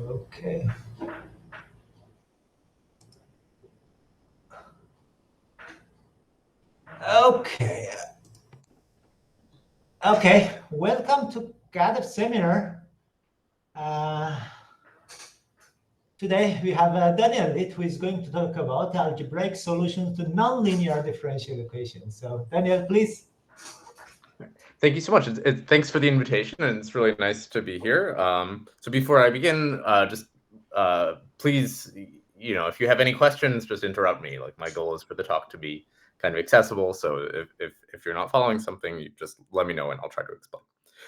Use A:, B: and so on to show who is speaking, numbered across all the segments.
A: Okay. Okay. Okay. Welcome to Gather seminar. Today we have Daniel Litt, who is going to talk about algebraic solutions to nonlinear differential equations. So Daniel, please.
B: Thank you so much. Thanks for the invitation, and it's really nice to be here. So before I begin, please, if you have any questions, just interrupt me. Like, my goal is for the talk to be kind of accessible. So if you're not following something, you just let me know and I'll try to explain.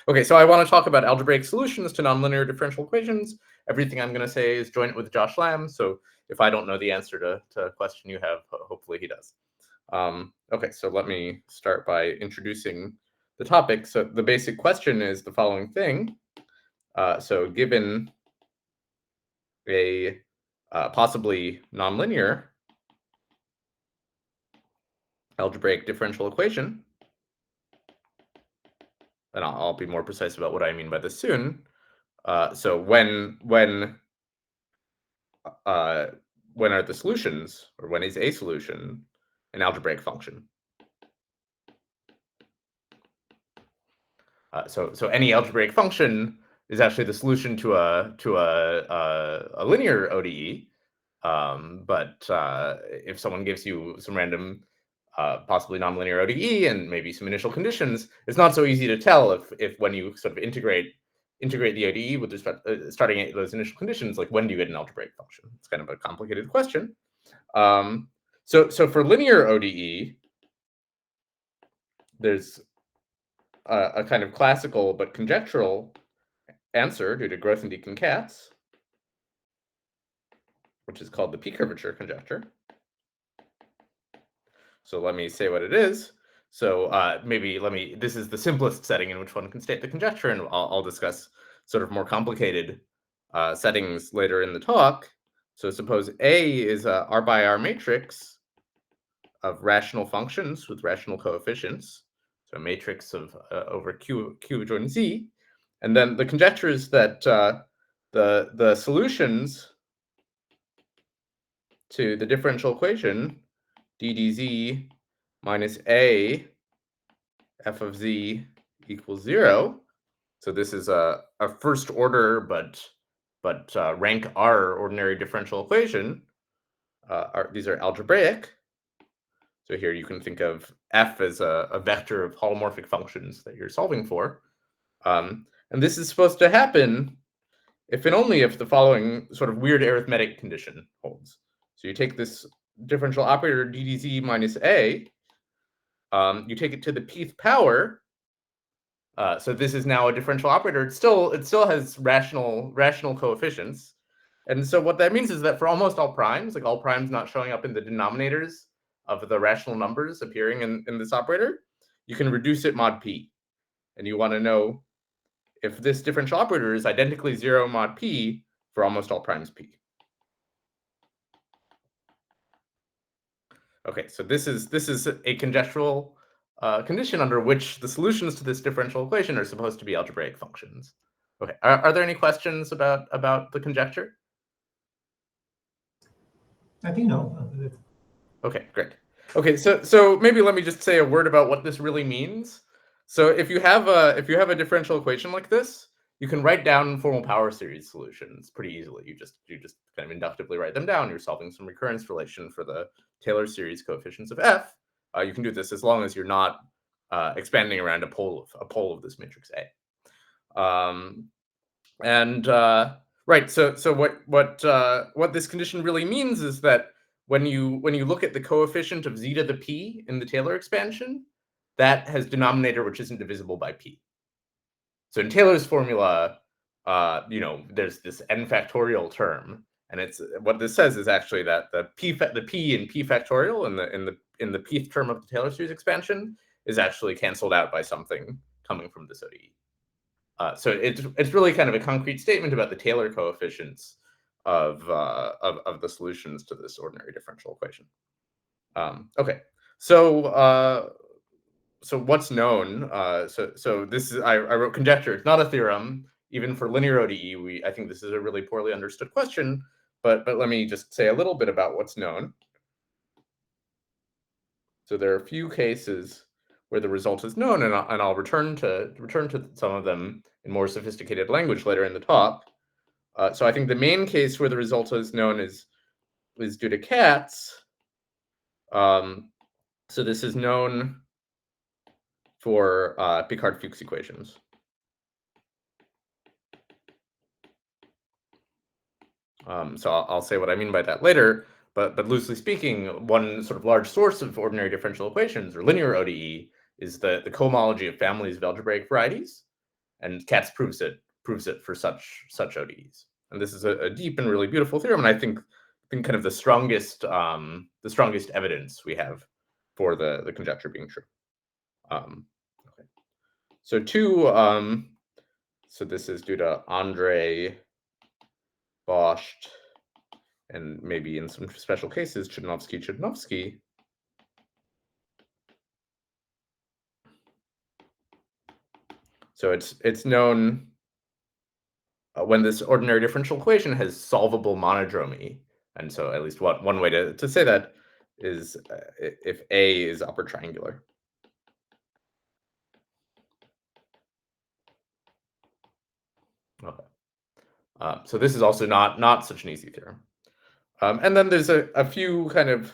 B: Okay, so I want to talk about algebraic solutions to nonlinear differential equations. Everything I'm going to say is joint with Josh Lam. So if I don't know the answer to a question you have, hopefully he does. Okay, so let me start by introducing the topic. So the basic question is the following thing. So given a possibly nonlinear algebraic differential equation, and I'll be more precise about what I mean by this soon. So when are the solutions, or when is a solution an algebraic function? So any algebraic function is actually the solution to a linear ODE. But if someone gives you some random, possibly nonlinear ODE and maybe some initial conditions, it's not so easy to tell if when you sort of integrate the ODE with respect starting at those initial conditions, like when do you get an algebraic function? It's kind of a complicated question. So for linear ODE, there's a kind of classical but conjectural answer due to Grothendieck-Katz, which is called the p-curvature conjecture. So let me say what it is. So this is the simplest setting in which one can state the conjecture, and I'll discuss sort of more complicated settings later in the talk. So suppose A is a R by R matrix of rational functions with rational coefficients, so a matrix of over Q join Z, and then the conjecture is that the solutions to the differential equation d dz minus a f of z equals 0. So this is a first order but rank R ordinary differential equation. These are algebraic. So here you can think of f as a vector of holomorphic functions that you're solving for. And this is supposed to happen if and only if the following sort of weird arithmetic condition holds. So you take this differential operator d dz minus a, you take it to the pth power. So this is now a differential operator. It still has rational coefficients. And so what that means is that for almost all primes, like all primes not showing up in the denominators of the rational numbers appearing in this operator, you can reduce it mod p. And you want to know if this differential operator is identically 0 mod p for almost all primes p. Okay, so this is a conjectural condition under which the solutions to this differential equation are supposed to be algebraic functions. Okay, are there any questions about the conjecture?
A: I think no.
B: Okay, great. Okay, so maybe let me just say a word about what this really means. So if you have a differential equation like this, you can write down formal power series solutions pretty easily. You just kind of inductively write them down. You're solving some recurrence relation for the Taylor series coefficients of f. You can do this as long as you're not expanding around a pole of this matrix A. Right. So what this condition really means is that when you look at the coefficient of z to the p in the Taylor expansion, that has denominator which isn't divisible by p. So in Taylor's formula, there's this n factorial term, and it's what this says is actually that the p in p factorial in the pth term of the Taylor series expansion is actually canceled out by something coming from this ODE. So it's really kind of a concrete statement about the Taylor coefficients of the solutions to this ordinary differential equation. Okay, so what's known? So this is I wrote conjecture. It's not a theorem. even for linear ODE, I think this is a really poorly understood question, but let me just say a little bit about what's known. So there are a few cases where the result is known, and I'll return to some of them in more sophisticated language later in the talk. So I think the main case where the result is known is due to Katz. So this is known for Picard-Fuchs equations. So I'll say what I mean by that later, but loosely speaking, one sort of large source of ordinary differential equations, or linear ODE, is the cohomology of families of algebraic varieties, and Katz proves it for such ODEs. And this is a deep and really beautiful theorem, and I think kind of the strongest evidence we have for the conjecture being true. Okay. So so this is due to Andre, Bosch, and maybe in some special cases, Chudnovsky. So it's known when this ordinary differential equation has solvable monodromy. And so at least one way to say that is if A is upper triangular. Okay. So this is also not such an easy theorem. And then there's a few kind of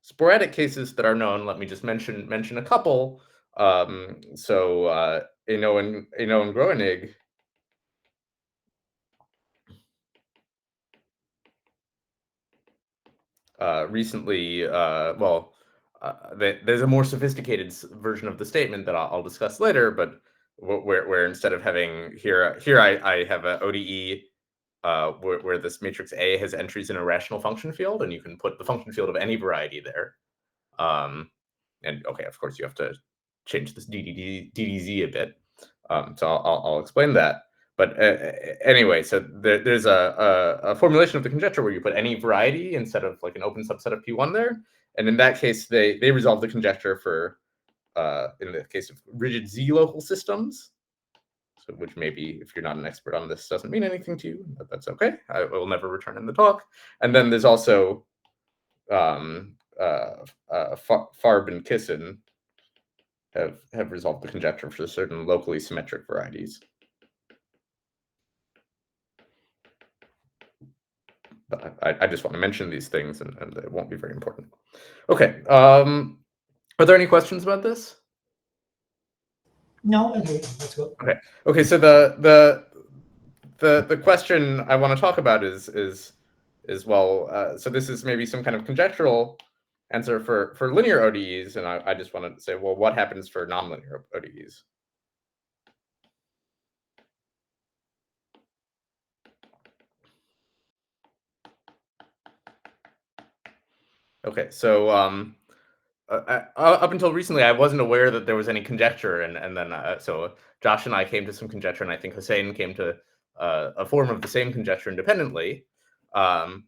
B: sporadic cases that are known. Let me just mention a couple. So Eno and Grothendieck recently, there's a more sophisticated version of the statement that I'll discuss later, but where instead of having here I have a ODE where this matrix A has entries in a rational function field, and you can put the function field of any variety there. And okay, of course, you have to change this DDZ a bit. So I'll explain that. But anyway, so there's a formulation of the conjecture where you put any variety instead of like an open subset of P1 there. And in that case, they resolve the conjecture for, in the case of rigid Z local systems, so which maybe, if you're not an expert on this, doesn't mean anything to you, but that's okay. I will never return in the talk. And then there's also Farb and Kissen have resolved the conjecture for certain locally symmetric varieties. But I just want to mention these things, and it won't be very important. Okay. Are there any questions about this?
A: No, okay, let's go.
B: Okay. Okay. So the question I want to talk about is well. So this is maybe some kind of conjectural answer for linear ODEs, and I just wanted to say, well, what happens for nonlinear ODEs? Okay, so up until recently, I wasn't aware that there was any conjecture, and then so Josh and I came to some conjecture, and I think Hussein came to a form of the same conjecture independently, and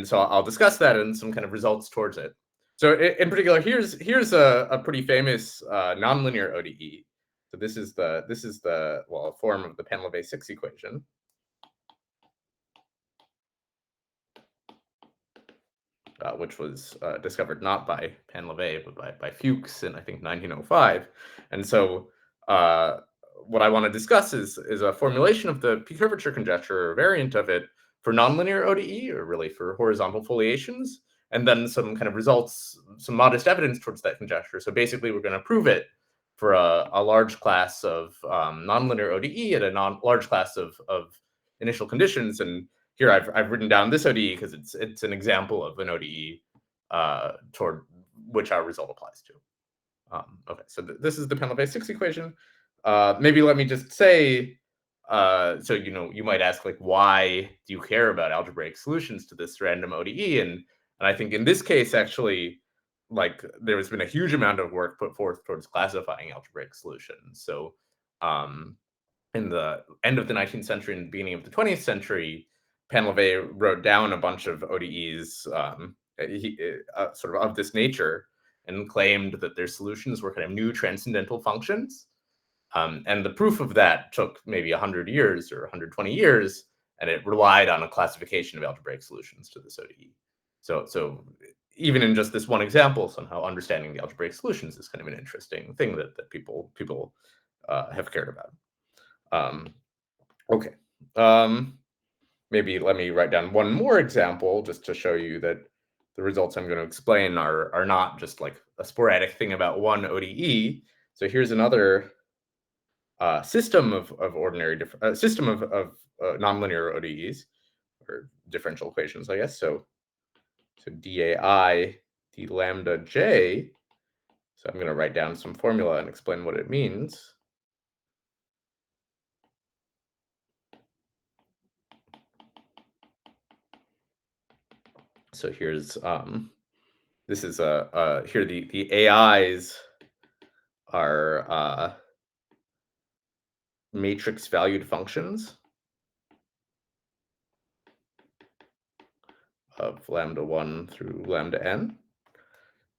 B: so I'll discuss that and some kind of results towards it. So in particular, here's a pretty famous nonlinear ODE. So this is the well, form of the PainlevÃ VI equation. Which was discovered not by PainlevÃ but by Fuchs in, I think, 1905. And so what I want to discuss is a formulation of the p-curvature conjecture, or a variant of it, for nonlinear ODE, or really for horizontal foliations, and then some kind of results, some modest evidence towards that conjecture. So basically, we're going to prove it for a large class of nonlinear ODE at a large class of initial conditions. And here I've written down this ODE because it's an example of an ODE toward which our result applies to. Okay, so this is the PainlevÃ VI equation. Maybe let me just say, so you might ask, like, why do you care about algebraic solutions to this random ODE? And I think in this case, actually, like, there has been a huge amount of work put forth towards classifying algebraic solutions. So in the end of the 19th century and the beginning of the 20th century, PainlevÃ wrote down a bunch of ODEs sort of this nature, and claimed that their solutions were kind of new transcendental functions. And the proof of that took maybe 100 years or 120 years, and it relied on a classification of algebraic solutions to this ODE. So even in just this one example, somehow understanding the algebraic solutions is kind of an interesting thing that people have cared about. Okay. Maybe let me write down one more example just to show you that the results I'm going to explain are not just like a sporadic thing about one ODE. So here's another system of ordinary system of nonlinear ODEs, or differential equations, I guess. So dAI d lambda j. So I'm going to write down some formula and explain what it means. So here's this is here the AIs are matrix valued functions of lambda 1 through lambda n.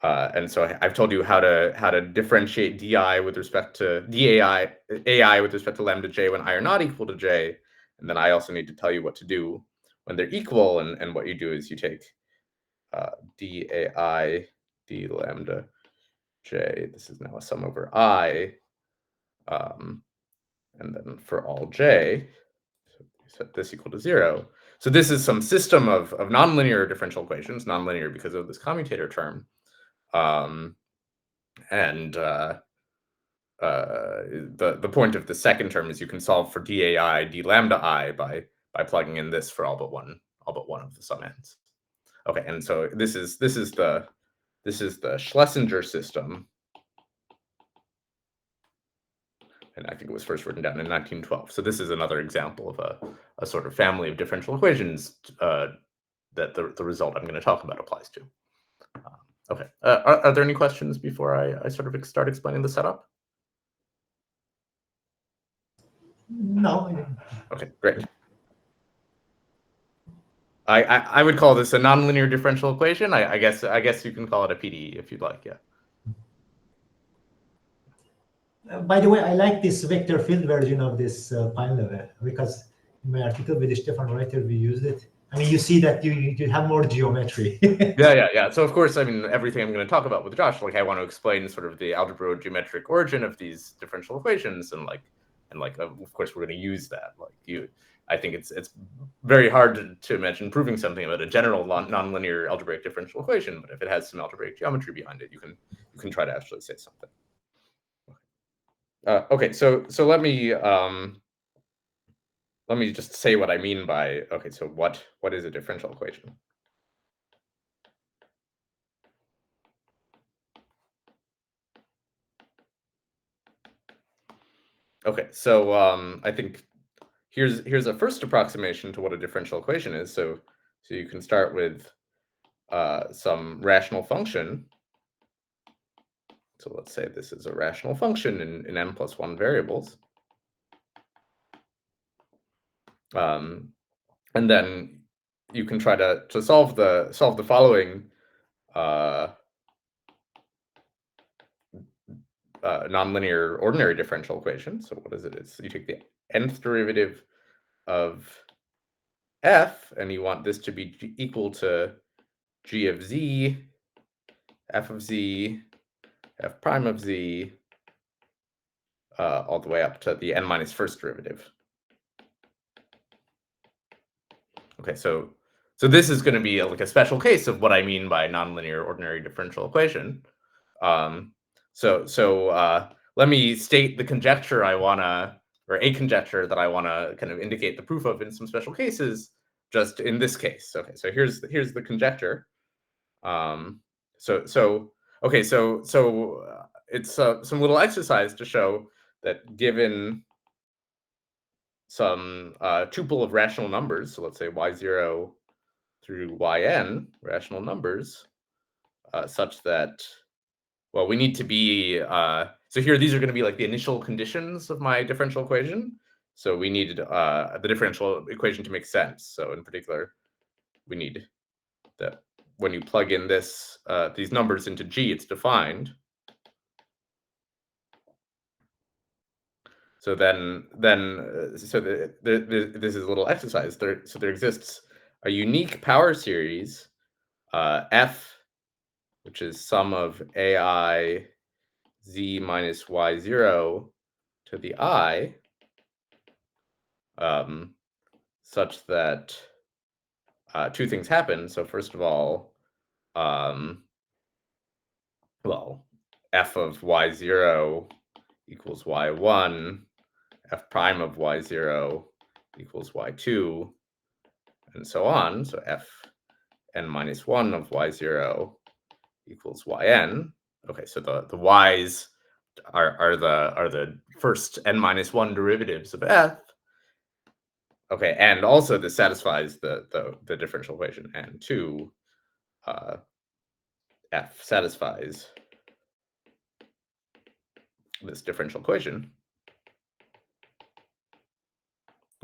B: And so I've told you how to differentiate di with respect to AI with respect to lambda j when I are not equal to j. And then I also need to tell you what to do when they're equal. And what you do is you take dAI d lambda j. This is now a sum over I. And then for all j, set this equal to 0. So this is some system of nonlinear differential equations, nonlinear because of this commutator term. The point of the second term is you can solve for dAI d lambda I by plugging in this for all but one of the sum ends. Okay, and so this is the Schlesinger system, and I think it was first written down in 1912. So this is another example of a sort of family of differential equations that the result I'm going to talk about applies to. Okay, are there any questions before I sort of start explaining the setup?
A: No.
B: Okay, great. I would call this a nonlinear differential equation. I guess you can call it a PDE if you'd like. Yeah.
A: By the way, I like this vector field version of this PainlevÃ because in my article with Stefan Reiter we used it. I mean, you see that you have more geometry.
B: Yeah. So of course, I mean, everything I'm going to talk about with Josh, like I want to explain sort of the algebrogeometric origin of these differential equations, and of course we're going to use that. I think it's very hard to imagine proving something about a general nonlinear algebraic differential equation, but if it has some algebraic geometry behind it, you can try to actually say something. Okay, so let me just say what I mean by, okay, so what is a differential equation? Okay, so I think here's a first approximation to what a differential equation is. So you can start with some rational function. So let's say this is a rational function in n plus 1 variables. And then you can try to solve the following nonlinear ordinary differential equation. So what is it? It's you take the nth derivative of f, and you want this to be equal to g of z, f of z, f prime of z, all the way up to the n minus first derivative. Okay, so this is going to be like a special case of what I mean by nonlinear ordinary differential equation. Let me state the conjecture or a conjecture that I want to kind of indicate the proof of in some special cases, just in this case. Okay, so here's the conjecture. It's some little exercise to show that given some tuple of rational numbers, so let's say y0 through yn, rational numbers, such that, well, we need to be, so here these are going to be like the initial conditions of my differential equation. So we needed the differential equation to make sense. So in particular, we need that when you plug in these numbers into G, it's defined. So this is a little exercise. So there exists a unique power series, F, which is sum of AI z minus y0 to the I, such that two things happen. So first of all, well, f of y0 equals y1, f prime of y0 equals y2, and so on. So f n minus 1 of y0 equals yn. Okay, so the y's are the first n minus 1 derivatives of f. Okay, and also this satisfies the differential equation, and 2, f satisfies this differential equation.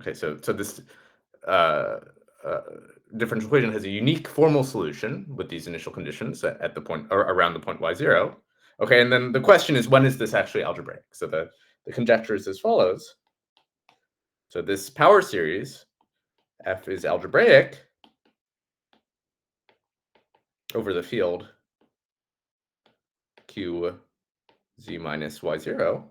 B: Okay, so this differential equation has a unique formal solution with these initial conditions at the point, or around the point y0. Okay, and then the question is, when is this actually algebraic? So the conjecture is as follows. So this power series, f is algebraic over the field q z minus y0.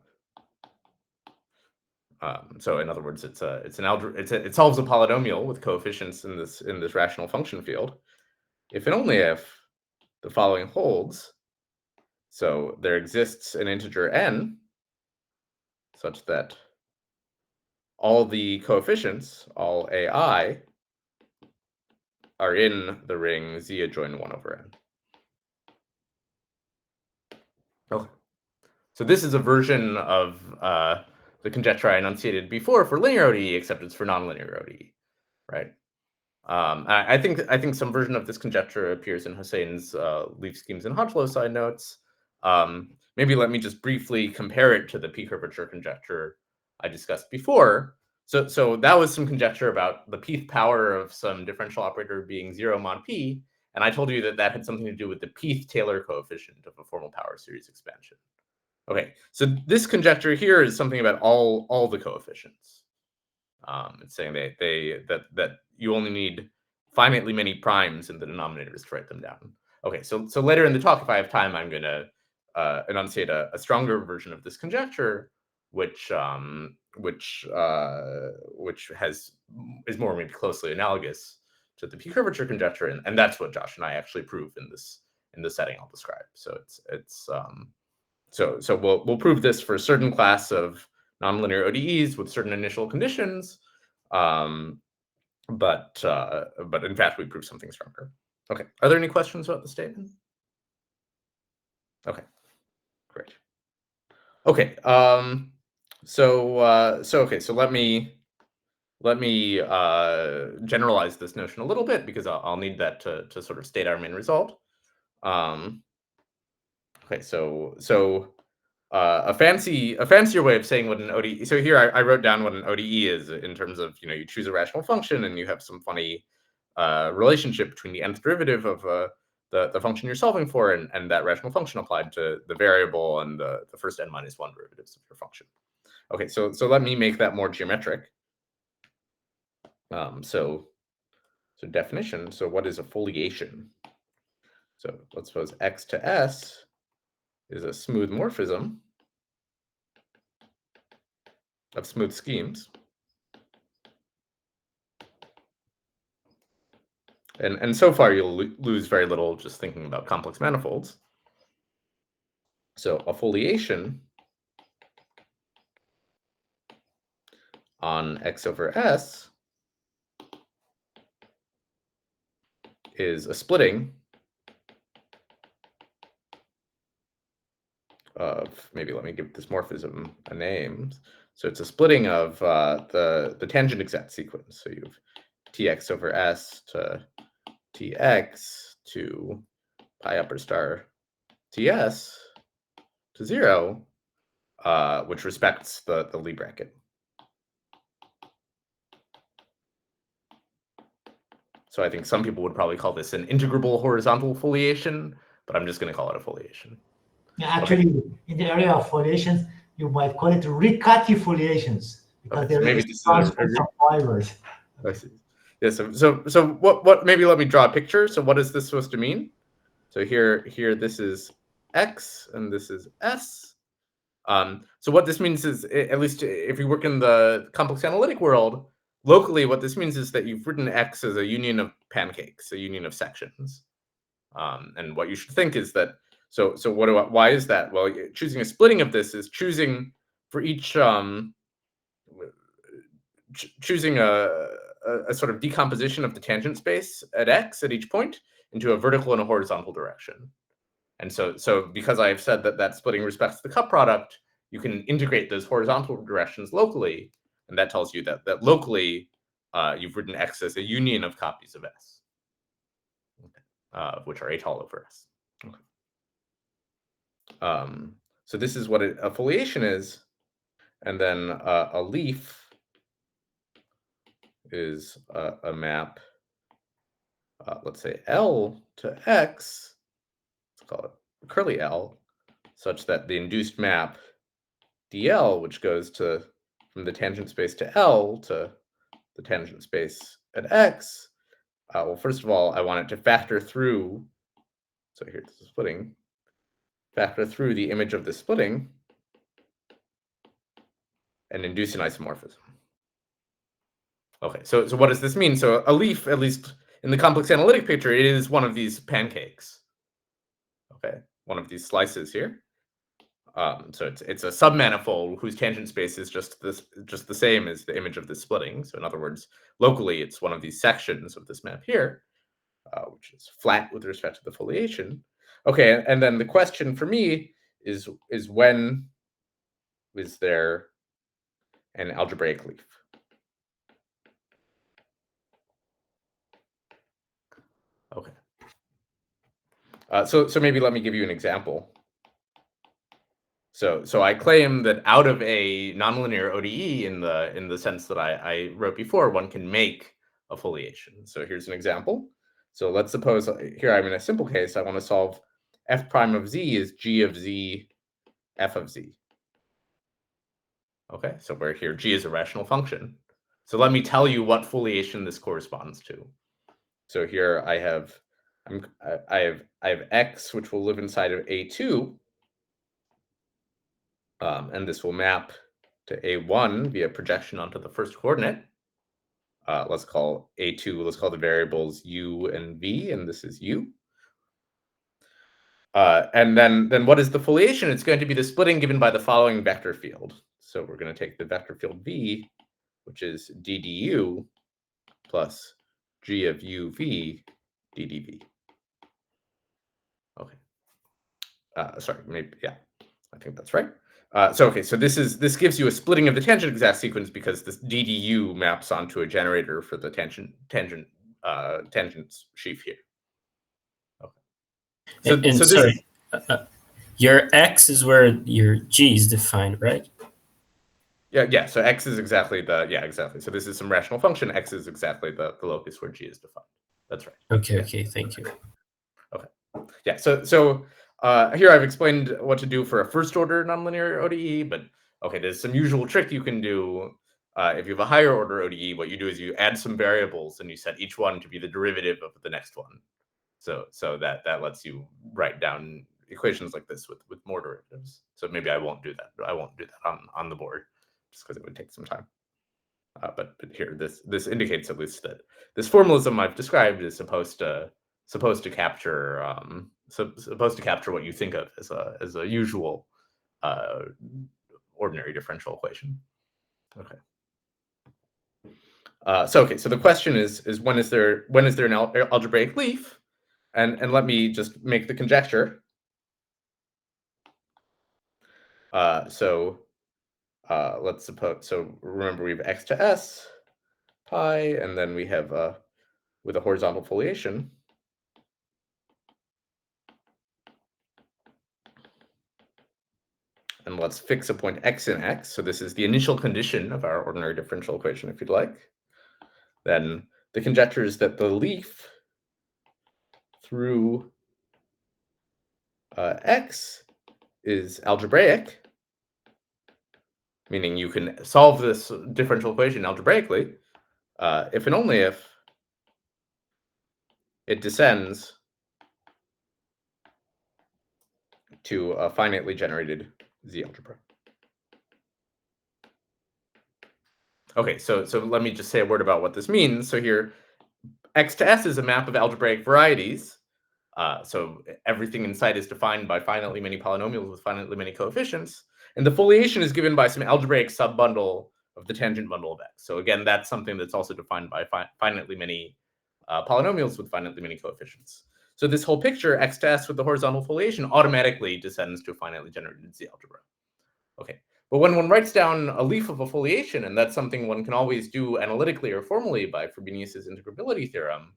B: So in other words, it solves a polynomial with coefficients in this rational function field, if and only if the following holds. So there exists an integer n such that all the coefficients, all ai, are in the ring z adjoin 1 over n. Okay. So this is a version of the conjecture I enunciated before for linear ODE, except it's for nonlinear ODE, right? I think some version of this conjecture appears in Hussein's leaf schemes and Hodge side notes. Maybe let me just briefly compare it to the p-curvature conjecture I discussed before. So that was some conjecture about the pth power of some differential operator being 0 mod p, and I told you that that had something to do with the pth Taylor coefficient of a formal power series expansion. Okay, so this conjecture here is something about all the coefficients. It's saying that you only need finitely many primes in the denominators to write them down. Okay, so later in the talk, if I have time, I'm going to enunciate a stronger version of this conjecture, which is more maybe closely analogous to the p-curvature conjecture, and that's what Josh and I actually prove in the setting I'll describe. So we'll prove this for a certain class of nonlinear ODEs with certain initial conditions, but in fact we prove something stronger. Okay, are there any questions about the statement? Okay, great. Okay, so let me generalize this notion a little bit, because I'll need that to sort of state our main result. Okay, so a fancier way of saying what an ODE. So here I wrote down what an ODE is in terms of, you choose a rational function and you have some funny relationship between the nth derivative of the function you're solving for and that rational function applied to the variable and the first n minus 1 derivatives of your function. Okay, so let me make that more geometric. So definition. So what is a foliation? So let's suppose x to s is a smooth morphism of smooth schemes. And so far, you'll lose very little just thinking about complex manifolds. So a foliation on x over s is a splitting of, maybe let me give this morphism a name. So it's a splitting of the tangent exact sequence. So you have tx over s to tx to pi upper star ts to 0, which respects the Lie bracket. So I think some people would probably call this an integrable horizontal foliation, but I'm just going to call it a foliation.
A: Yeah, actually, in the area of foliations, you might call it recatufoliations because
B: Okay, so
A: there
B: maybe
A: is
B: this is
A: transfer from fibers.
B: I see. Yeah. So what? Maybe let me draw a picture. So what is this supposed to mean? So here this is X and this is S. So what this means is, at least if you work in the complex analytic world, locally, what this means is that you've written X as a union of pancakes, a union of sections. And what you should think is that, so why is that? Well, choosing a splitting of this is choosing for each, choosing a sort of decomposition of the tangent space at X at each point into a vertical and a horizontal direction. And so because I've said that splitting respects the cup product, you can integrate those horizontal directions locally, and that tells you that locally you've written X as a union of copies of S, which are atol over S. Okay. So this is what a foliation is, and then a leaf is a map, let's say L to X, let's call it curly L, such that the induced map dl, which goes from the tangent space to L to the tangent space at X, well, first of all, I want it to factor through, so here's the splitting, factor through the image of the splitting and induce an isomorphism. Okay, so what does this mean? So a leaf, at least in the complex analytic picture, it is one of these pancakes. Okay, one of these slices here. So it's a submanifold whose tangent space is just the same as the image of the splitting. So in other words, locally, it's one of these sections of this map here, which is flat with respect to the foliation. Okay, and then the question for me is when is there an algebraic leaf? Okay. So maybe let me give you an example. So I claim that out of a nonlinear ODE, in the sense that I wrote before, one can make a foliation. So here's an example. So let's suppose here I'm in a simple case. I want to solve f prime of z is g of z f of z. Okay, so where here g is a rational function. So let me tell you what foliation this corresponds to. So here I have x, which will live inside of A2. And this will map to A1 via projection onto the first coordinate. Let's call A2, let's call the variables u and v, and this is u. And then what is the foliation? It's going to be the splitting given by the following vector field. So we're going to take the vector field v, which is ddu plus g of uv ddv. Okay. Sorry, maybe, yeah, I think that's right. So this gives you a splitting of the tangent exact sequence because this DDU maps onto a generator for the tangent sheaf here. Okay. So
C: sorry, your x is where your g is defined, right?
B: Yeah. So x is exactly exactly. So this is some rational function. X is exactly the locus where g is defined. That's right.
C: Okay. Thank you.
B: Okay. Yeah. So here I've explained what to do for a first order nonlinear ODE, but okay, there's some usual trick you can do. If you have a higher order ODE, what you do is you add some variables and you set each one to be the derivative of the next one. So that lets you write down equations like this with more derivatives. So maybe I won't do that. I won't do that on the board just because it would take some time. But here, this indicates at least that this formalism I've described is supposed to capture what you think of as a usual ordinary differential equation. Okay. So the question is when is there an algebraic leaf? And let me just make the conjecture. Let's suppose, so remember we have x to s pi, and then we have with a horizontal foliation. And let's fix a point x in x. So this is the initial condition of our ordinary differential equation, if you'd like. Then the conjecture is that the leaf through x is algebraic. meaning you can solve this differential equation algebraically if and only if it descends to a finitely generated Z algebra. Okay, so let me just say a word about what this means. So here, X to S is a map of algebraic varieties. So everything in sight is defined by finitely many polynomials with finitely many coefficients. And the foliation is given by some algebraic subbundle of the tangent bundle of X. So again, that's something that's also defined by finitely many polynomials with finitely many coefficients. So this whole picture, X to S with the horizontal foliation, automatically descends to a finitely generated Z algebra. Okay, but when one writes down a leaf of a foliation, and that's something one can always do analytically or formally by Frobenius's integrability theorem,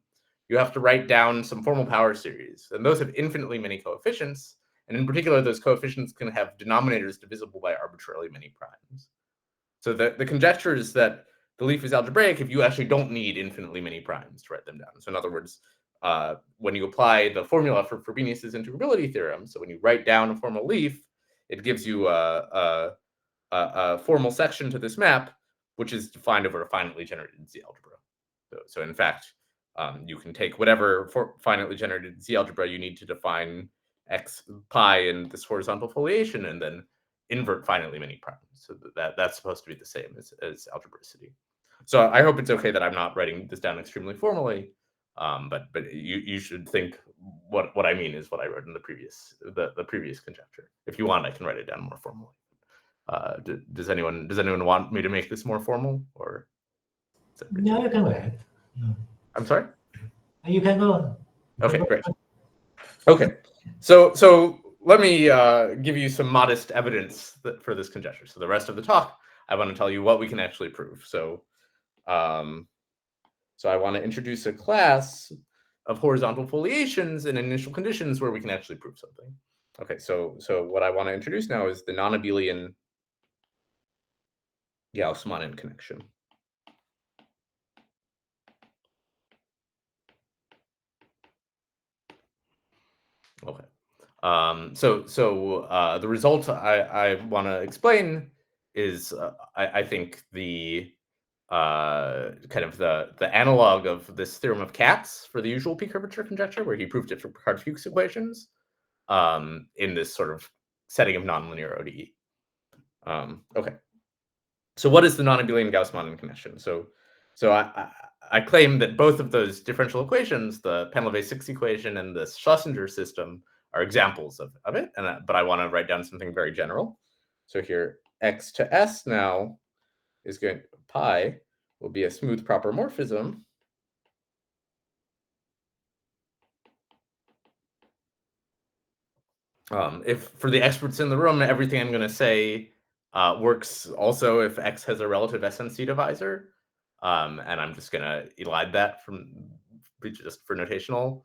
B: you have to write down some formal power series, and those have infinitely many coefficients, and in particular, those coefficients can have denominators divisible by arbitrarily many primes. So the conjecture is that the leaf is algebraic if you actually don't need infinitely many primes to write them down. So in other words, when you apply the formula for Frobenius's integrability theorem, so when you write down a formal leaf, it gives you a formal section to this map, which is defined over a finitely generated Z algebra. So in fact, you can take whatever finitely generated Z algebra you need to define X pi in this horizontal foliation, and then invert finitely many primes. So that's supposed to be the same as algebraicity. So I hope it's okay that I'm not writing this down extremely formally, but you should think what I mean is what I wrote in the previous conjecture. If you want, I can write it down more formally. Does anyone want me to make this more formal, or?
A: No, you can go ahead. No.
B: I'm sorry?
A: You can go on.
B: Okay, great. Okay, so let me give you some modest evidence for this conjecture. So the rest of the talk, I want to tell you what we can actually prove. So I want to introduce a class of horizontal foliations and initial conditions where we can actually prove something. Okay, so what I want to introduce now is the nonabelian Gauss-Manin connection. Okay. So the result I want to explain is I think the kind of the analog of this theorem of Katz for the usual p-curvature conjecture, where he proved it for Picard-Fuchs equations in this sort of setting of nonlinear ODE. Okay. So what is the nonabelian Gauss-Manin connection? So I claim that both of those differential equations, the PainlevÃ VI equation and the Schlesinger system, are examples of it. But I want to write down something very general. So here, X to S now is going pi will be a smooth proper morphism if for the experts in the room, everything I'm going to say works also if X has a relative SNC divisor. And I'm just going to elide that from just for notational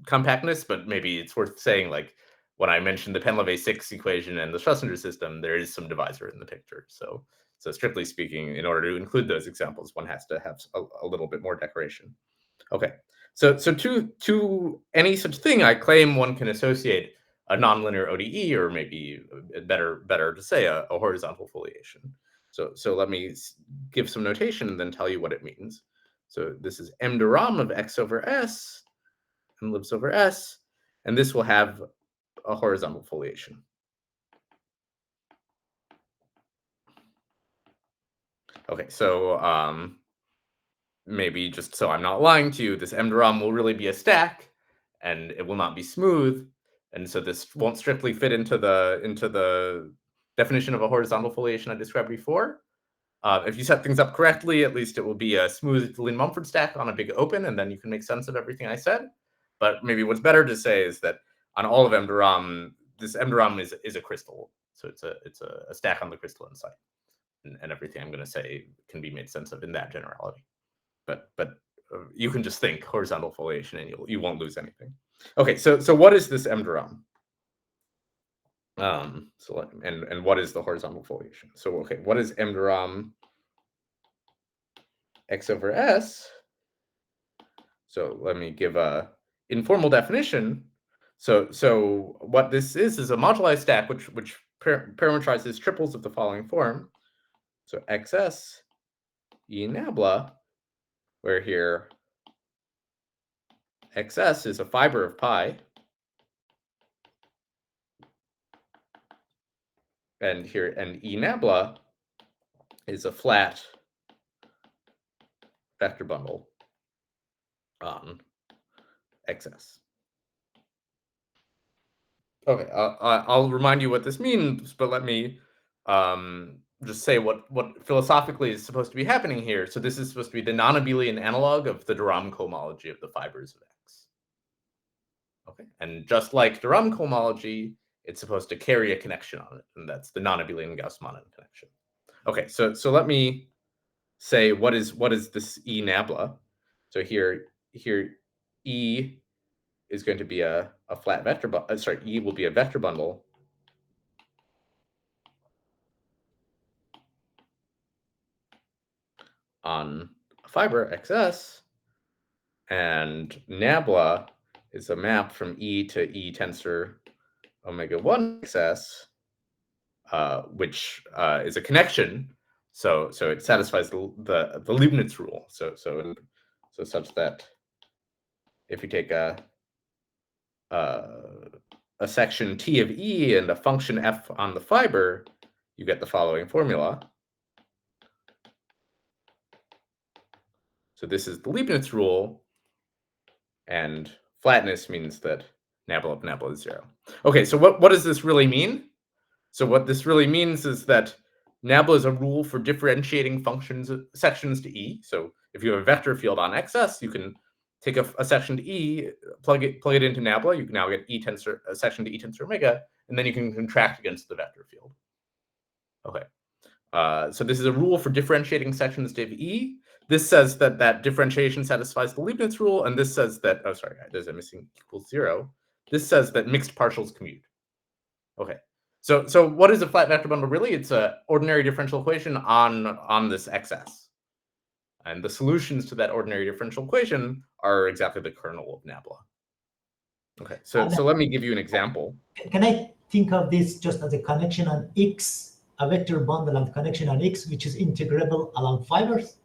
B: compactness, but maybe it's worth saying, like, when I mentioned the PainlevÃ VI equation and the Schlesinger system, there is some divisor in the picture. So strictly speaking, in order to include those examples, one has to have a little bit more decoration. Okay, so to any such thing, I claim one can associate a nonlinear ODE, or maybe better to say a horizontal foliation. So let me give some notation and then tell you what it means. So this is m de Rham of X over S and lives over S, and this will have a horizontal foliation. Okay, so maybe just so I'm not lying to you, this m de Rham will really be a stack, and it will not be smooth, and so this won't strictly fit into the definition of a horizontal foliation I described before. If you set things up correctly, at least it will be a smooth Lin-Mumford stack on a big open, and then you can make sense of everything I said. But maybe what's better to say is that on all of m de Rham, this m de Rham is a crystal, so it's a stack on the crystalline side, and everything I'm going to say can be made sense of in that generality. But you can just think horizontal foliation, and you won't lose anything. Okay, so what is this m de Rham? And what is the horizontal foliation? So okay, what is m de Rham X over S? So let me give a informal definition. So what this is a moduli stack which parameterizes triples of the following form. So XS E nabla, where here XS is a fiber of pi, and here and E nabla is a flat vector bundle on XS. Okay, I'll remind you what this means, but let me just say what philosophically is supposed to be happening here. So this is supposed to be the nonabelian analog of the de Rham cohomology of the fibers of X. Okay, and just like de Rham cohomology, it's supposed to carry a connection on it, and that's the nonabelian Gauss-Manin connection. Okay, so let me say what is this E nabla? So here E is going to be a flat vector bundle. Sorry, E will be a vector bundle on a fiber XS, and nabla is a map from E to E tensor omega 1 XS, which is a connection. So it satisfies the Leibniz rule. So such that if you take a section T of E and a function F on the fiber, you get the following formula. So this is the Leibniz rule, and flatness means that nabla of nabla is 0. Okay, so what does this really mean? So what this really means is that nabla is a rule for differentiating sections to E. So if you have a vector field on XS, you can take a section to E, plug it into nabla. You can now get a section to E tensor omega, and then you can contract against the vector field. Okay. So this is a rule for differentiating sections to E. This says that differentiation satisfies the Leibniz rule, and this says that, oh, sorry, there's a missing equals 0. This says that mixed partials commute. Okay. So what is a flat vector bundle really? It's an ordinary differential equation on this XS. And the solutions to that ordinary differential equation are exactly the kernel of nabla. Okay, so let me give you an example.
A: Can I think of this just as a connection on X, a vector bundle and connection on X, which is integrable along fibers?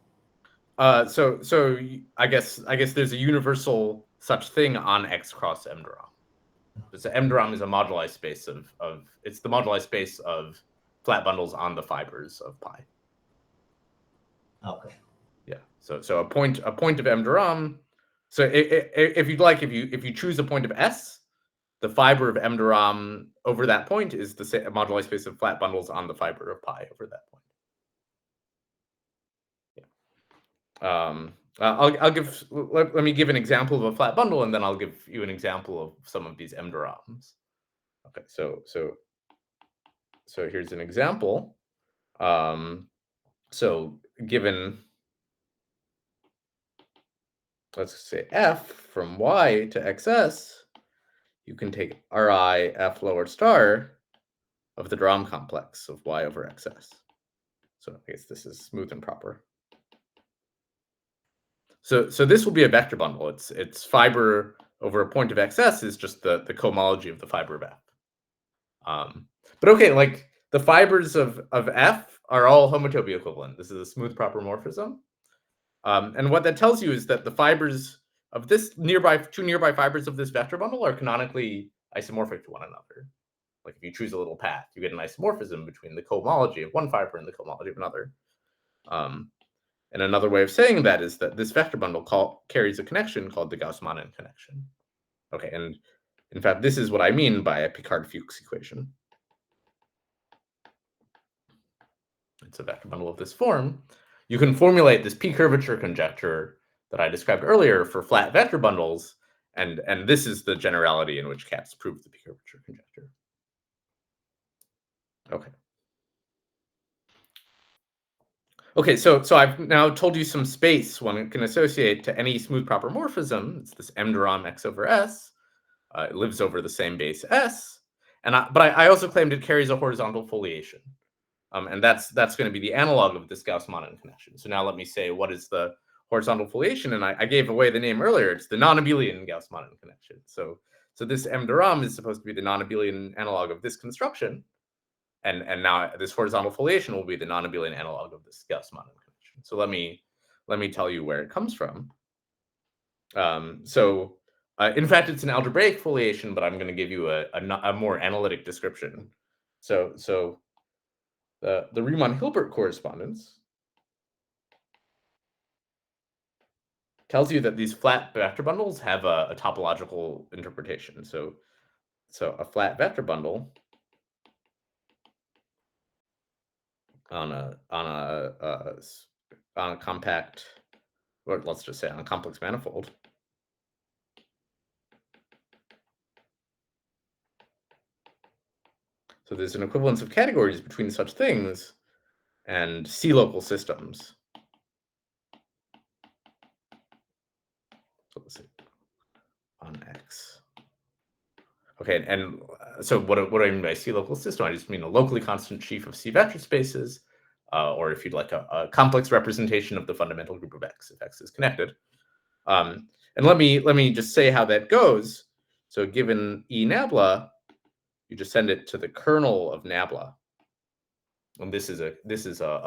B: So I guess there's a universal such thing on X cross M de Rham. So M de Rham is a moduli space of it's the moduli space of flat bundles on the fibers of pi.
A: Okay.
B: Yeah. So a point of M de Rham. So if you'd like, if you choose a point of S, the fiber of M de Rham over that point is the moduli space of flat bundles on the fiber of pi over that point. Yeah. Let me give an example of a flat bundle, and then I'll give you an example of some of these M de Rhams. Okay, so here's an example. So given, let's say F from Y to XS, you can take Ri F lower star of the de Rham complex of Y over XS. So I guess this is smooth and proper. So this will be a vector bundle. Its fiber over a point of XS is just the cohomology of the fiber of F. But okay, like the fibers of F are all homotopy equivalent. This is a smooth proper morphism. And what that tells you is that the fibers of this two nearby fibers of this vector bundle are canonically isomorphic to one another. Like if you choose a little path, you get an isomorphism between the cohomology of one fiber and the cohomology of another. And another way of saying that is that this vector bundle carries a connection called the Gauss-Manin connection. Okay, and in fact, this is what I mean by a Picard-Fuchs equation. It's a vector bundle of this form. You can formulate this p-curvature conjecture that I described earlier for flat vector bundles, and this is the generality in which Katz proved the p-curvature conjecture. Okay. Okay, so I've now told you some space one can associate to any smooth proper morphism. It's this M de Rham X over S. It lives over the same base S, but I also claimed it carries a horizontal foliation, and that's going to be the analog of this Gauss-Manin connection. So now let me say what is the horizontal foliation, and I gave away the name earlier. It's the nonabelian Gauss-Manin connection. So this M de Rham is supposed to be the nonabelian analog of this construction. and now this horizontal foliation will be the nonabelian analog of this Gauss-Manin connection. So let me tell you where it comes from. In fact, it's an algebraic foliation, but I'm going to give you a more analytic description. So the Riemann-Hilbert correspondence tells you that these flat vector bundles have a topological interpretation. So a flat vector bundle on a compact, or let's just say on a complex manifold, so there's an equivalence of categories between such things and C-local systems. So let's see, on X. Okay, and so what do I mean by C-local system? I just mean a locally constant sheaf of C vector spaces, or if you'd like a complex representation of the fundamental group of X, if X is connected. And let me just say how that goes. So given E nabla, you just send it to the kernel of nabla. And this is a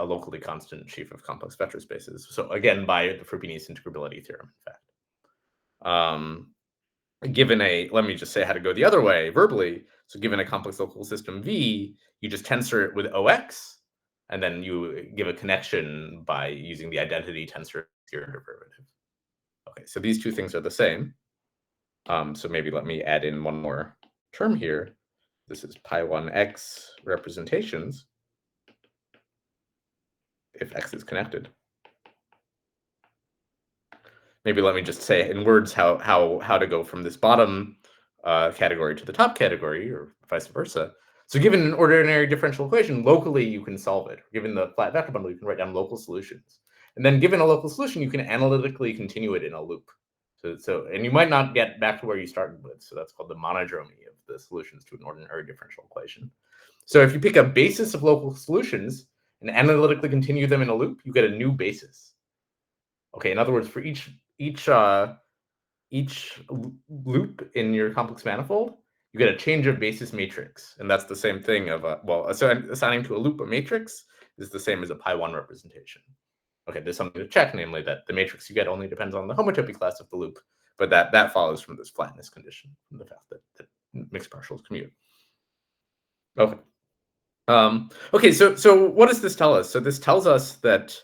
B: locally constant sheaf of complex vector spaces. So again, by the Frobenius integrability theorem, in fact. Given let me just say how to go the other way verbally. So given a complex local system V, you just tensor it with OX, and then you give a connection by using the identity tensor theorem derivative. Okay, so these two things are the same. So maybe let me add in one more term here. This is pi1x representations if X is connected. Maybe let me just say in words how to go from this bottom category to the top category, or vice versa. So given an ordinary differential equation, locally you can solve it. Given the flat vector bundle, you can write down local solutions. And then given a local solution, you can analytically continue it in a loop. And you might not get back to where you started with. So that's called the monodromy of the solutions to an ordinary differential equation. So if you pick a basis of local solutions and analytically continue them in a loop, you get a new basis. Okay, in other words, for each loop in your complex manifold, you get a change of basis matrix, and that's the same thing of assigning to a loop a matrix is the same as a pi1 representation. Okay, there's something to check, namely that the matrix you get only depends on the homotopy class of the loop, but that follows from this flatness condition, from the fact that mixed partials commute. Okay. Okay, so what does this tell us? So this tells us that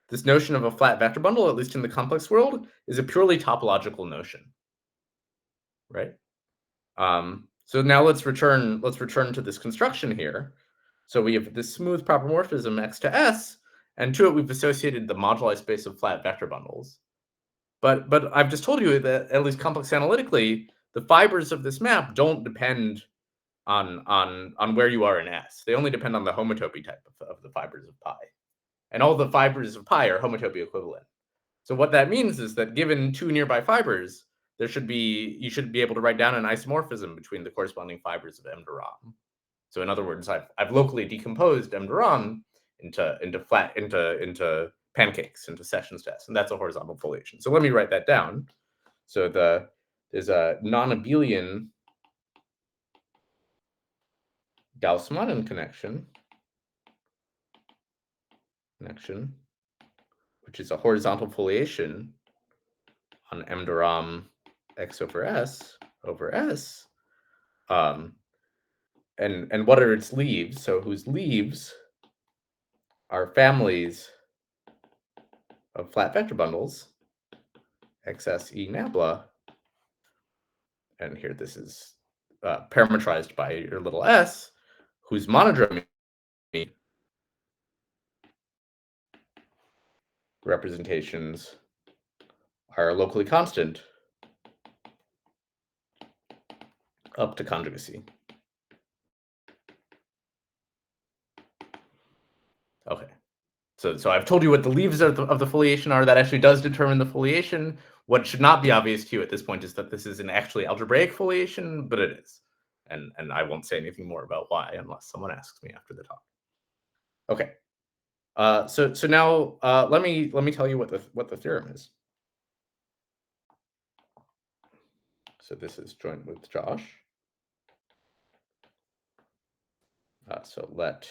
B: this notion of a flat vector bundle, at least in the complex world, is a purely topological notion, right? So now let's return to this construction here. So we have this smooth propomorphism X to S, and to it we've associated the moduli space of flat vector bundles. But I've just told you that at least complex analytically, the fibers of this map don't depend on where you are in S. They only depend on the homotopy type of the fibers of pi. And all the fibers of pi are homotopy equivalent. So what that means is that given two nearby fibers, you should be able to write down an isomorphism between the corresponding fibers of M to Rom. So in other words, I've locally decomposed M to Rom into pancakes, into sessions to S, and that's a horizontal foliation. So let me write that down. So there's a nonabelian Gauss-Manin connection, which is a horizontal foliation on M to Rom X over S. And what are its leaves? So whose leaves are families of flat vector bundles, XS E nabla, and here this is parametrized by your little s, whose monodromy representations are locally constant up to conjugacy. Okay, so I've told you what the leaves of the foliation are. That actually does determine the foliation. What should not be obvious to you at this point is that this is an actually algebraic foliation, but it is. And I won't say anything more about why unless someone asks me after the talk. Okay. So now let me tell you what the theorem is. So this is joint with Josh. So let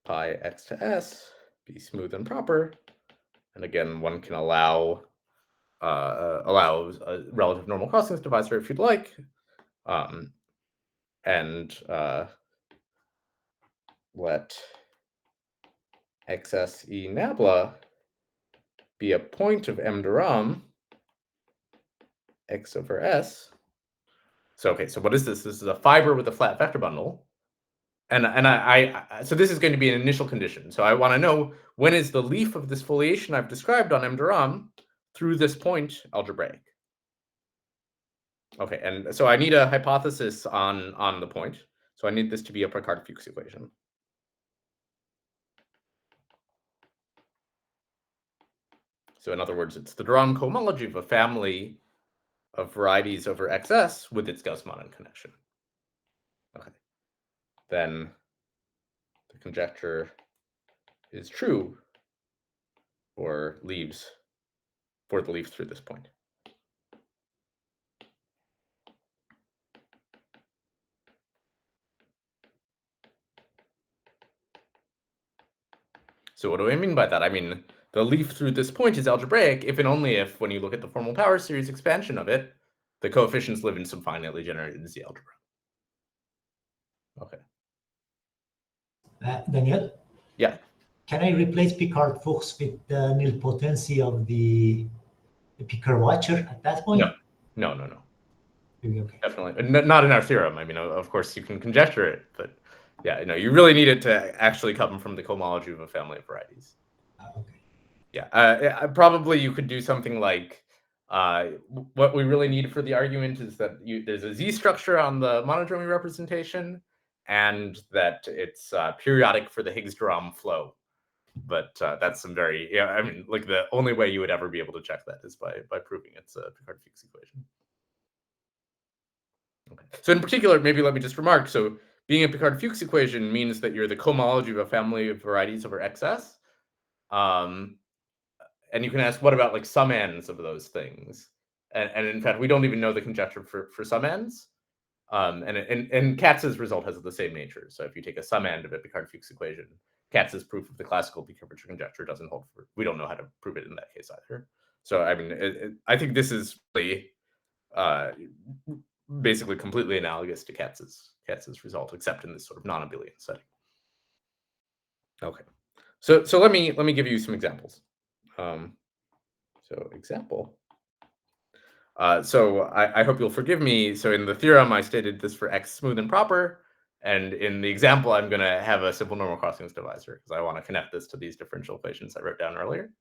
B: pi x to s be smooth and proper. And again, one can allow a relative normal crossings divisor if you'd like. And let xs e nabla be a point of m deram x over s. So okay, so what is this? This is a fiber with a flat vector bundle. And so this is going to be an initial condition. So I want to know, when is the leaf of this foliation I've described on m deram through this point algebraic? Okay, and so I need a hypothesis on the point. So I need this to be a Picard-Fuchs equation. So in other words, it's the deram cohomology of a family of varieties over xs with its Gauss-Manin connection. Okay, then the conjecture is true for the leaves through this point. So what do I mean by that? I mean, the leaf through this point is algebraic if and only if, when you look at the formal power series expansion of it, the coefficients live in some finitely generated Z algebra. Okay.
A: Daniel?
B: Yeah.
A: Can I replace Picard-Fuchs with the nilpotency of the p-curvature at that point?
B: No.
A: Okay.
B: Definitely not in our theorem. I mean, of course you can conjecture it, but yeah, no, you really need it to actually come from the cohomology of a family of varieties.
A: Okay.
B: Yeah, probably you could do something like, what we really need for the argument is that there's a Z structure on the monodromy representation, and that it's periodic for the Higgs deram flow. But that's some very, I mean, like the only way you would ever be able to check that is by proving it's a Picard-Fuchs equation. Okay. So in particular, maybe let me just remark, so being a Picard-Fuchs equation means that you're the cohomology of a family of varieties over xs. And you can ask, what about like summands of those things? And in fact, we don't even know the conjecture for summands. And Katz's result has the same nature. So if you take a summand of a Picard-Fuchs equation, Katz's proof of the classical p-curvature conjecture doesn't hold for. We don't know how to prove it in that case either. So I mean, I think this is really basically completely analogous to Katz's result, except in this sort of nonabelian setting. Okay, so let me give you some examples. So example. So I hope you'll forgive me. So in the theorem, I stated this for x smooth and proper. And in the example, I'm going to have a simple normal crossings divisor because I want to connect this to these differential equations I wrote down earlier.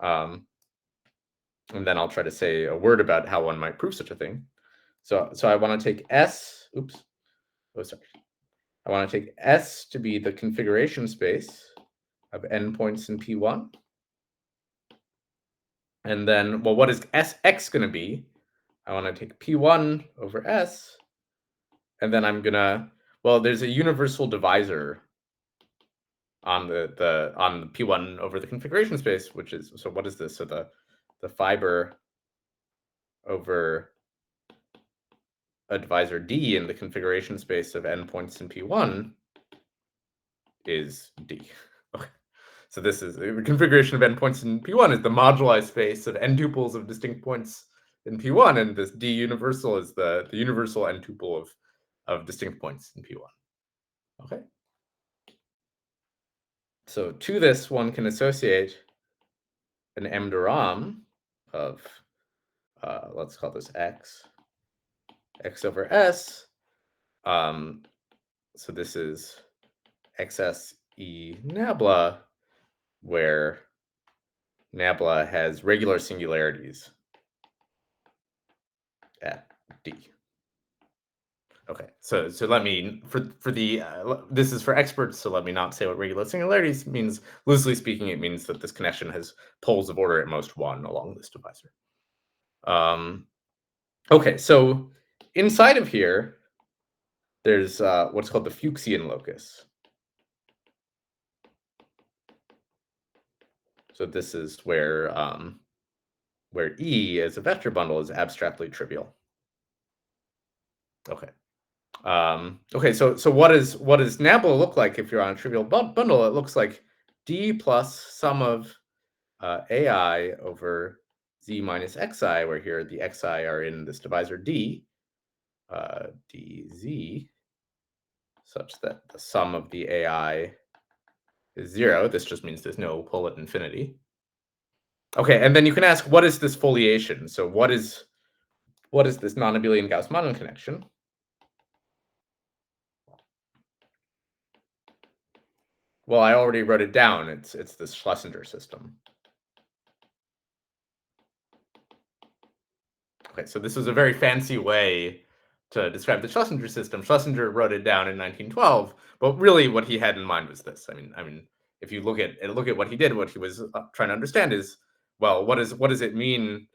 B: And then I'll try to say a word about how one might prove such a thing. So I want to take S. Oops. Oh, sorry. I want to take S to be the configuration space of n points in P1. And then, well, what is Sx going to be? I want to take P1 over S. And then I'm going to, well, there's a universal divisor on the P1 over the configuration space, which is, so what is this? So the fiber over a divisor D in the configuration space of n points in P1 is D. Okay. So this is the configuration of n points in P1 is the moduli space of n tuples of distinct points in P1, and this D universal is the universal n tuple of distinct points in P1. Okay. So to this, one can associate an m deram of, let's call this x over s. So this is xs e nabla, where nabla has regular singularities at D. Okay, so let me, for the, this is for experts, so let me not say what regular singularities means. Loosely speaking, it means that this connection has poles of order at most 1 along this divisor. Okay, so inside of here, there's what's called the Fuchsian locus. So this is where E as a vector bundle is abstractly trivial. Okay. Okay, so what does nabla look like if you're on a trivial bundle? It looks like d plus sum of ai over z minus xi, where here the xi are in this divisor d, dz, such that the sum of the ai is 0. This just means there's no pull at infinity. Okay, and then you can ask, what is this foliation? So what is this nonabelian Gauss-Manin connection? Well, I already wrote it down. It's this Schlesinger system. Okay, so this was a very fancy way to describe the Schlesinger system. Schlesinger wrote it down in 1912, but really what he had in mind was this. I mean, if you look at what he did, what he was trying to understand is, well, what does it mean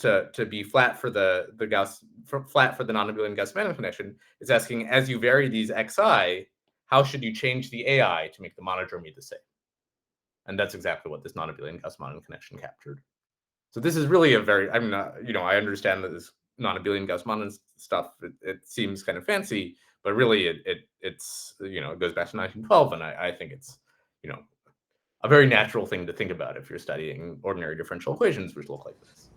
B: to be flat for the nonabelian Gauss-Manin connection? It's asking, as you vary these xi, how should you change the ai to make the monodromy the same? And that's exactly what this nonabelian Gauss-Manin connection captured. So this is really a very, I mean, I understand that this nonabelian Gauss-Manin stuff, it seems kind of fancy, but really it's it goes back to 1912, and I think it's a very natural thing to think about if you're studying ordinary differential equations which look like this.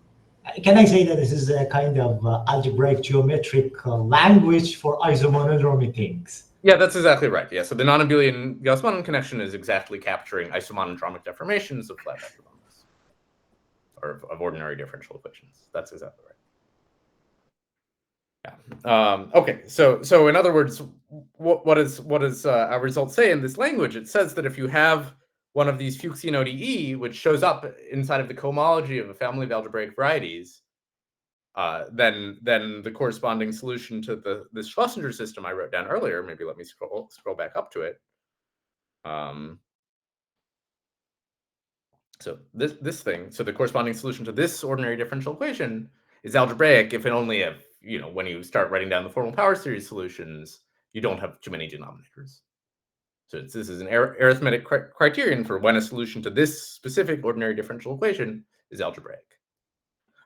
A: Can I say that this is a kind of algebraic geometric language for isomonodromy things?
B: Yeah, that's exactly right. Yeah, so the nonabelian Gauss-Manin connection is exactly capturing isomonodromic deformations of flat vector bundles, or of ordinary differential equations. That's exactly right. Yeah. Okay. So in other words, what does our results say in this language? It says that if you have one of these Fuchsian ODE, which shows up inside of the cohomology of a family of algebraic varieties, then the corresponding solution to this Schlesinger system I wrote down earlier. Maybe let me scroll back up to it. So this thing. So the corresponding solution to this ordinary differential equation is algebraic if and only if when you start writing down the formal power series solutions, you don't have too many denominators. So this is an arithmetic criterion for when a solution to this specific ordinary differential equation is algebraic.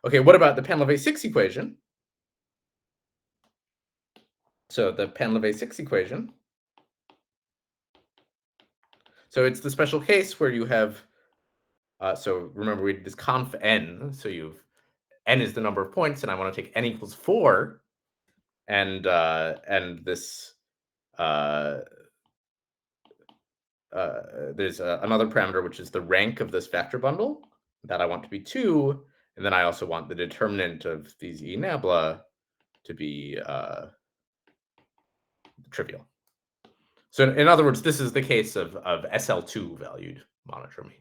B: Okay, what about the PainlevÃ VI equation? So the PainlevÃ VI equation. So it's the special case where you have, so remember we did this conf n, so n is the number of points, and I want to take n equals 4, and this there's another parameter which is the rank of this factor bundle that I want to be 2, and then I also want the determinant of these e nabla to be trivial. So in other words, this is the case of SL2 valued monodromy.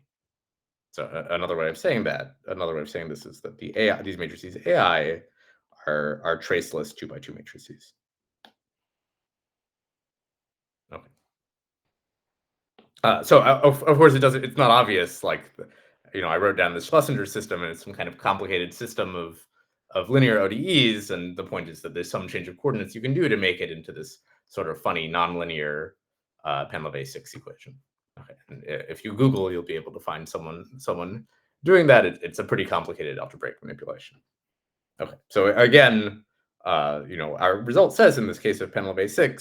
B: So another way of saying this is that the AI, these matrices AI, are traceless 2x2 matrices. Okay. So of course it's not obvious. Like, I wrote down this Schlesinger system, and it's some kind of complicated system of linear ODEs, and the point is that there's some change of coordinates you can do to make it into this sort of funny nonlinear PainlevÃ VI equation. Okay, and if you Google, you'll be able to find someone doing that. It's a pretty complicated algebraic manipulation. Okay, so again, our result says in this case of PainlevÃ VI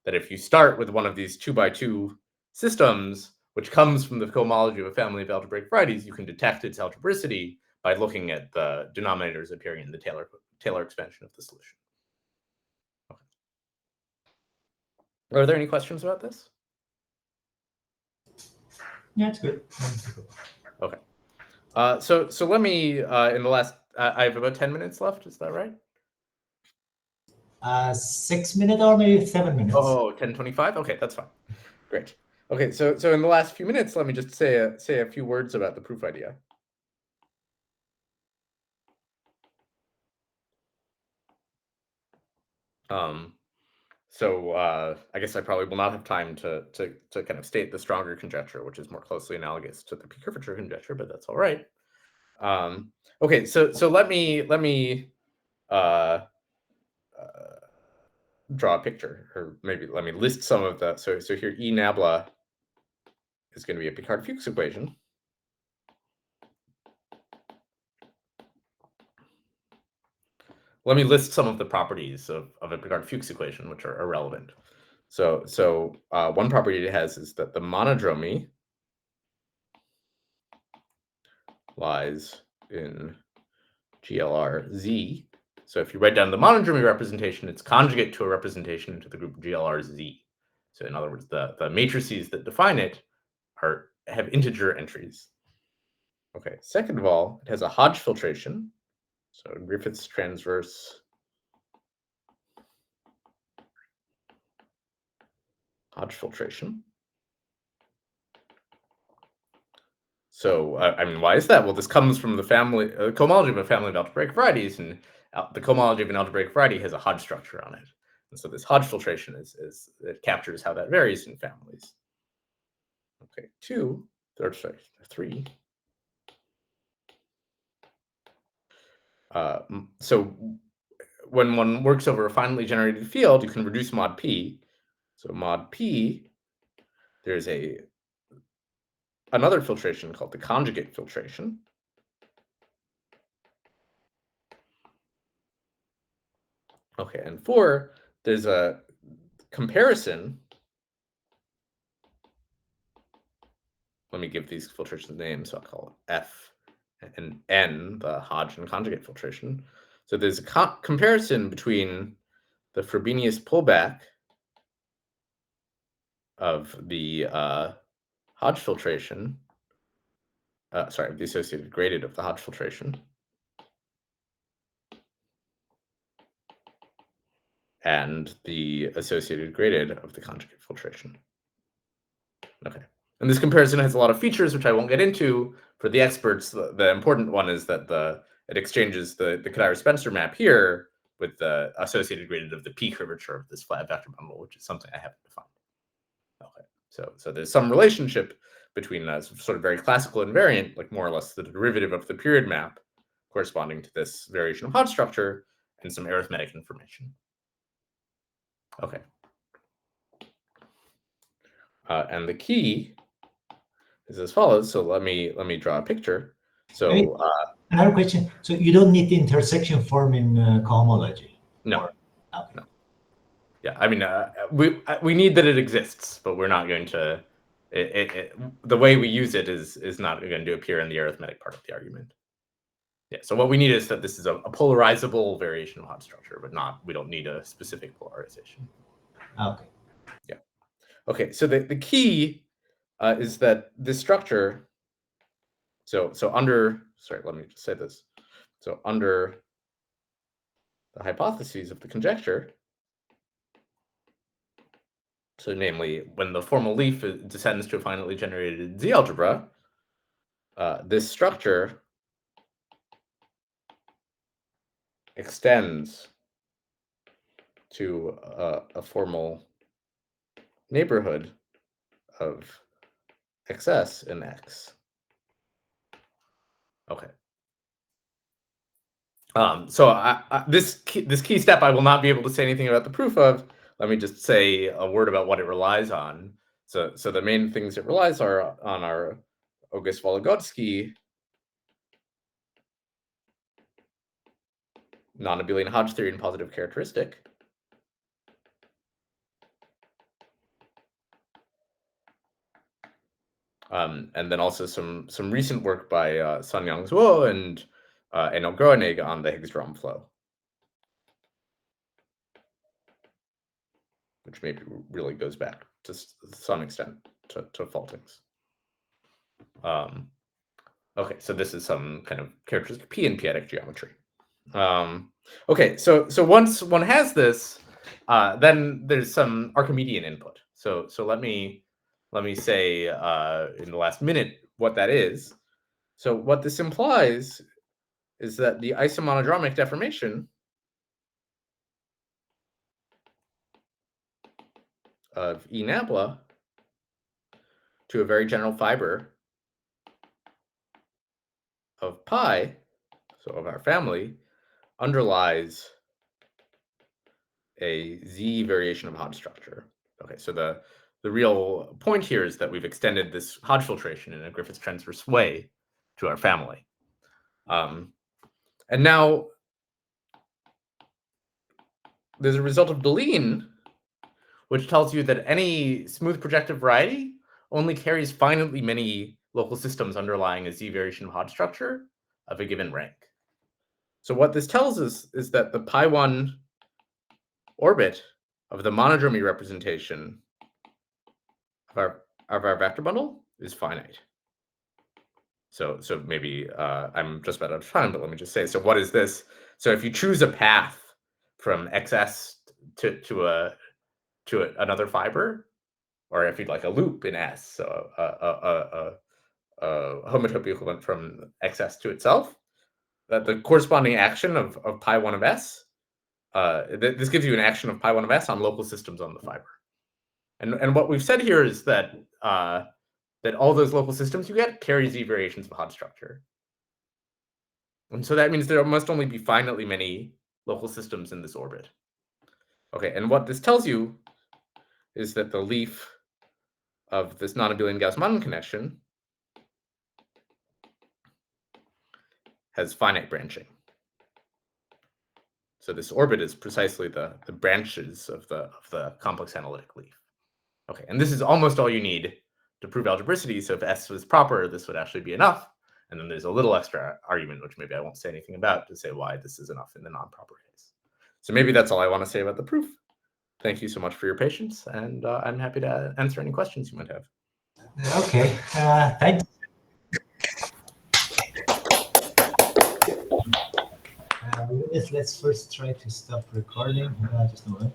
B: that if you start with one of these 2x2 systems, which comes from the cohomology of a family of algebraic varieties, you can detect its algebraicity by looking at the denominators appearing in the Taylor expansion of the solution. Okay. Are there any questions about this?
A: Yeah, it's good.
B: Okay. So let me, in the last, I have about 10 minutes left. Is that right?
A: 6 minutes or maybe 7 minutes.
B: Oh, 10:25? Okay, that's fine. Great. Okay, so in the last few minutes, let me just say a few words about the proof idea. So I guess I probably will not have time to kind of state the stronger conjecture, which is more closely analogous to the p-curvature conjecture, but that's all right. Okay, so let me draw a picture, or maybe let me list some of the. So here E nabla is going to be a Picard-Fuchs equation. let me list some of the properties of a Picard-Fuchs equation, which are irrelevant. So one property it has is that the monodromy lies in GLR Z. So if you write down the monodromy representation, it's conjugate to a representation into the group GLR Z. So in other words, the matrices that define it have integer entries. Okay, second of all, it has a Hodge filtration. So Griffith's transverse Hodge filtration. So, I mean, why is that? Well, this comes from the family, cohomology of a family of algebraic varieties, and the cohomology of an algebraic variety has a Hodge structure on it. And so this Hodge filtration it captures how that varies in families. Okay, three. So when one works over a finally generated field, you can reduce mod p. So mod p, there's another filtration called the conjugate filtration. Okay, and 4, there's a comparison. Let me give these filtrations names. So I'll call it F and N, the Hodge and conjugate filtration. So there's a comparison between the Frobenius pullback of the Hodge filtration, the associated graded of the Hodge filtration, and the associated graded of the conjugate filtration. Okay. And this comparison has a lot of features, which I won't get into. For the experts, the important one is that it exchanges the Kadeira-Spencer map here with the associated gradient of the p-curvature of this flat vector bundle, which is something I haven't defined. Okay, so there's some relationship between sort of very classical invariant, like more or less the derivative of the period map corresponding to this variation of Hodge structure, and some arithmetic information. Okay. And the key is as follows. So let me draw a picture. So
A: another question. So you don't need the intersection form in cohomology?
B: No.
A: Okay.
B: No. Yeah, I mean, we need that it exists, but we're not going to. The way we use it is not going to appear in the arithmetic part of the argument. Yeah. So what we need is that this is a polarizable variation of Hodge structure, but we don't need a specific polarization.
A: Okay.
B: Yeah. Okay. So the key is that this structure. So under, sorry, let me just say this. So under the hypotheses of the conjecture, so namely when the formal leaf descends to a finitely generated Z algebra, this structure extends to a formal neighborhood of XS in X. Okay. So this key step I will not be able to say anything about the proof of. Let me just say a word about what it relies on. So the main things it relies on are August-Vologodsky nonabelian Hodge theory and positive characteristic. And then also some recent work by Sun-Young Zhuo and Grothendieck on the Higgs-Drum flow, which maybe really goes back to some extent to Faltings. Okay, so this is some kind of characteristic P in p-adic geometry. Okay, so once one has this, then there's some Archimedean input. So let me say in the last minute what that is. So what this implies is that the isomonodromic deformation of E nabla to a very general fiber of pi, so of our family, underlies a Z variation of Hodge structure. Okay, so the real point here is that we've extended this Hodge filtration in a Griffiths transverse way to our family. And now there's a result of Deligne, which tells you that any smooth projective variety only carries finitely many local systems underlying a Z variation of Hodge structure of a given rank. So what this tells us is that the pi1 orbit of the monodromy representation of our vector bundle is finite. So maybe I'm just about out of time, but let me just say, so what is this? So if you choose a path from XS to another fiber, or if you'd like a loop in S, so a homotopy equivalent from XS to itself, that the corresponding action of pi1 of S, this gives you an action of pi1 of S on local systems on the fiber. And what we've said here is that that all those local systems you get carry Z variations of Hodge structure. And so that means there must only be finitely many local systems in this orbit. Okay, and what this tells you is that the leaf of this nonabelian Gauss-Manin connection has finite branching. So this orbit is precisely the branches of the complex analytic leaf. Okay, and this is almost all you need to prove algebraicity. So if S was proper, this would actually be enough. And then there's a little extra argument, which maybe I won't say anything about, to say why this is enough in the non-proper case. So maybe that's all I want to say about the proof. Thank you so much for your patience, and I'm happy to answer any questions you might have.
A: Okay, thanks. Let's first try to stop recording. Just a moment.